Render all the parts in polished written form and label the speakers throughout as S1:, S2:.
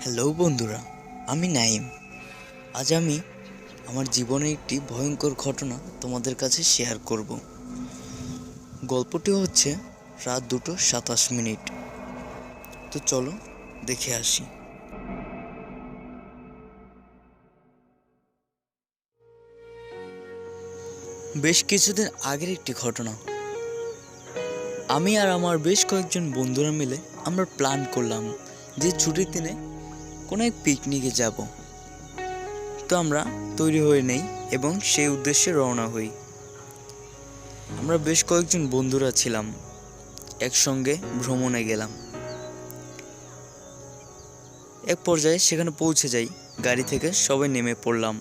S1: Hello বন্ধুরা, আমি নাইম। আজ আমি আমার জীবনে একটি ভয়ঙ্কর ঘটনা তোমাদের কাছে শেয়ার করব। গল্পটি হচ্ছে রাত 2:27। তো চলো দেখে আসি। বেশ কিছুদিন আগের একটি ঘটনা। আমি আর আমার বেশ কয়েকজন বন্ধুরা মিলে আমরা প্ল্যান করলাম যে ছুটির দিনে কোনো এক পিকনিকে যাব। তো আমরা তৈরি হয়ে নেই এবং সেই উদ্দেশ্যে রওনা হই। আমরা বেশ কয়েকজন বন্ধুরা ছিলাম, একসঙ্গে ভ্রমণে গেলাম। এক পর্যায়ে সেখানে পৌঁছে যাই, গাড়ি থেকে সবাই নেমে পড়লাম।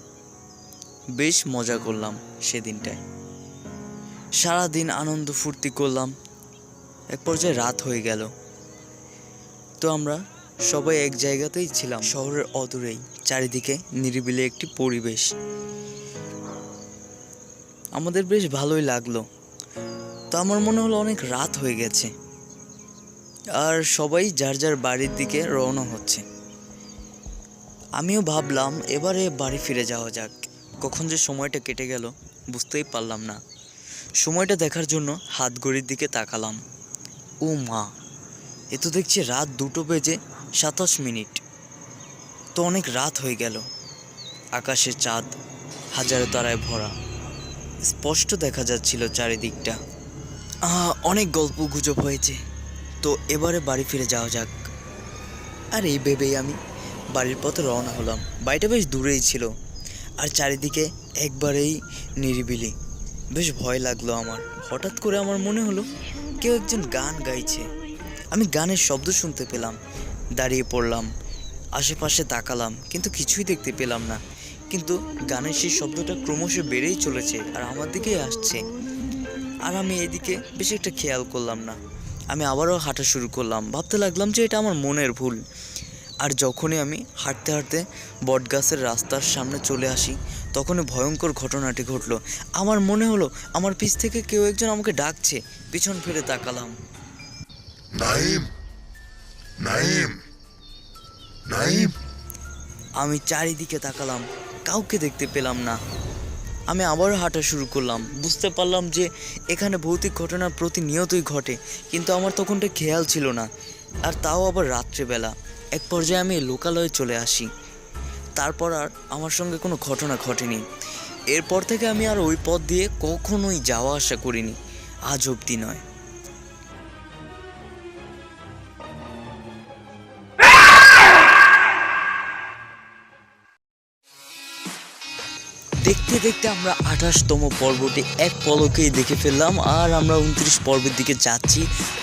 S1: বেশ মজা করলাম সেদিনটায়, সারাদিন আনন্দ ফুর্তি করলাম। এক পর্যায়ে রাত হয়ে গেল। তো আমরা সবাই এক জায়গাতেই ছিলাম, শহরের অদূরেই, চারিদিকে নিরিবিলি একটি পরিবেশ। আমাদের বেশ ভালোই লাগলো। তো আমার মনে হলো অনেক রাত হয়ে গেছে আর সবাই যার যার বাড়ির দিকে রওনা হচ্ছে। আমিও ভাবলাম এবারে বাড়ি ফিরে যাওয়া যাক। কখন যে সময়টা কেটে গেল বুঝতেই পারলাম না। সময়টা দেখার জন্য হাত ঘড়ির দিকে তাকালাম। ও মা, এ তো দেখছি রাত 2:27। তো অনেক রাত হয়ে গেল। আকাশে চাঁদ হাজারো তারায় ভরা, স্পষ্ট দেখা যাচ্ছিল চারিদিকটা। অনেক গল্প গুজব হয়েছে, তো এবারে বাড়ি ফিরে যাওয়া যাক। আর এই ভেবেই আমি বাড়ির পথে রওনা হলাম। বাড়িটা বেশ দূরেই ছিল আর চারিদিকে একবারেই নিরিবিলি। বেশ ভয় লাগলো আমার। হঠাৎ করে আমার মনে হলো কেউ একজন গান গাইছে। আমি গানের শব্দ শুনতে পেলাম। দাঁড়িয়ে পড়লাম, আশেপাশে তাকালাম, কিন্তু কিছুই দেখতে পেলাম না। কিন্তু গানের সেই শব্দটা ক্রমশ বেড়েই চলেছে আর আমার দিকেই আসছে। আর আমি এদিকে বেশি একটা খেয়াল করলাম না। আমি আবারও হাঁটা শুরু করলাম। ভাবতে লাগলাম যে এটা আমার মনের ভুল। আর যখনই আমি হাঁটতে হাঁটতে বটগাছের রাস্তার সামনে চলে আসি, তখনই ভয়ঙ্কর ঘটনাটি ঘটলো। আমার মনে হলো আমার পিছ থেকে কেউ একজন আমাকে ডাকছে। পিছন ফিরে তাকালাম।
S2: নাইম, নাইম, নাইম।
S1: আমি চারিদিকে তাকালাম, কাউকে দেখতে পেলাম না। আমি আবারও হাঁটা শুরু করলাম। বুঝতে পারলাম যে এখানে ভৌতিক ঘটনা প্রতিনিয়তই ঘটে, কিন্তু আমার তখনটা খেয়াল ছিল না। আর তাও আবার রাত্রেবেলা। এক পর্যায়ে আমি লোকালয়ে চলে আসি। তারপর আর আমার সঙ্গে কোনো ঘটনা ঘটেনি। এরপর থেকে আমি আর ওই পথ দিয়ে কখনোই যাওয়া আসা করিনি, আজ অবধি নয়। দেখতে দেখতে আমরা 28তম পর্বটি এক পলকেই দেখে ফেললাম আর আমরা 29 পর্বের দিকে যাচ্ছি।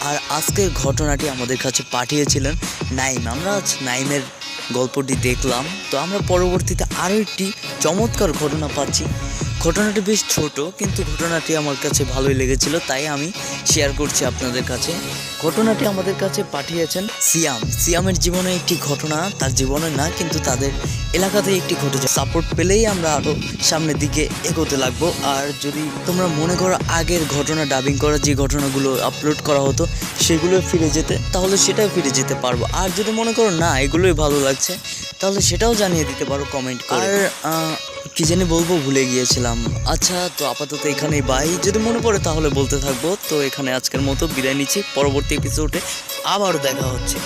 S1: আর আজকের ঘটনাটি আমাদের কাছে পাঠিয়েছিলেন নাইম। আমরা আজ নাইমের গল্পটি দেখলাম। তো আমরা পরবর্তীতে আরও একটি চমৎকার ঘটনা পাচ্ছি। ঘটনাটি বেশ ছোট, কিন্তু ঘটনাটি আমার কাছে ভালোই লেগেছিল, তাই আমি শেয়ার করছি আপনাদের কাছে। ঘটনাটি আমাদের কাছে পাঠিয়েছেন সিয়াম। সিয়ামের জীবনে একটি ঘটনা, তার জীবনে না কিন্তু তাদের এলাকাতেই একটি ঘটেছে। সাপোর্ট পেলেই আমরা আরও সামনের দিকে এগোতে লাগবো। আর যদি তোমরা মনে করো আগের ঘটনা ডাবিং করা যে ঘটনাগুলো আপলোড করা হতো সেগুলো ফিরে যেতে, তাহলে সেটাও ফিরে যেতে পারবো। আর যদি মনে করো না এগুলোই ভালো লাগছে, তাহলে সেটাও জানিয়ে দিতে পারো কমেন্ট করে। আর কি জানি বলবো ভুলে গিয়েছিলাম। আচ্ছা, তো আপাতত এখানেই বাই। যদি মনে পড়ে তাহলে বলতে থাকবো। তো এখানে আজকের মতো বিদায় নিচ্ছি। পরবর্তী এপিসোডে আবারও দেখা হচ্ছে।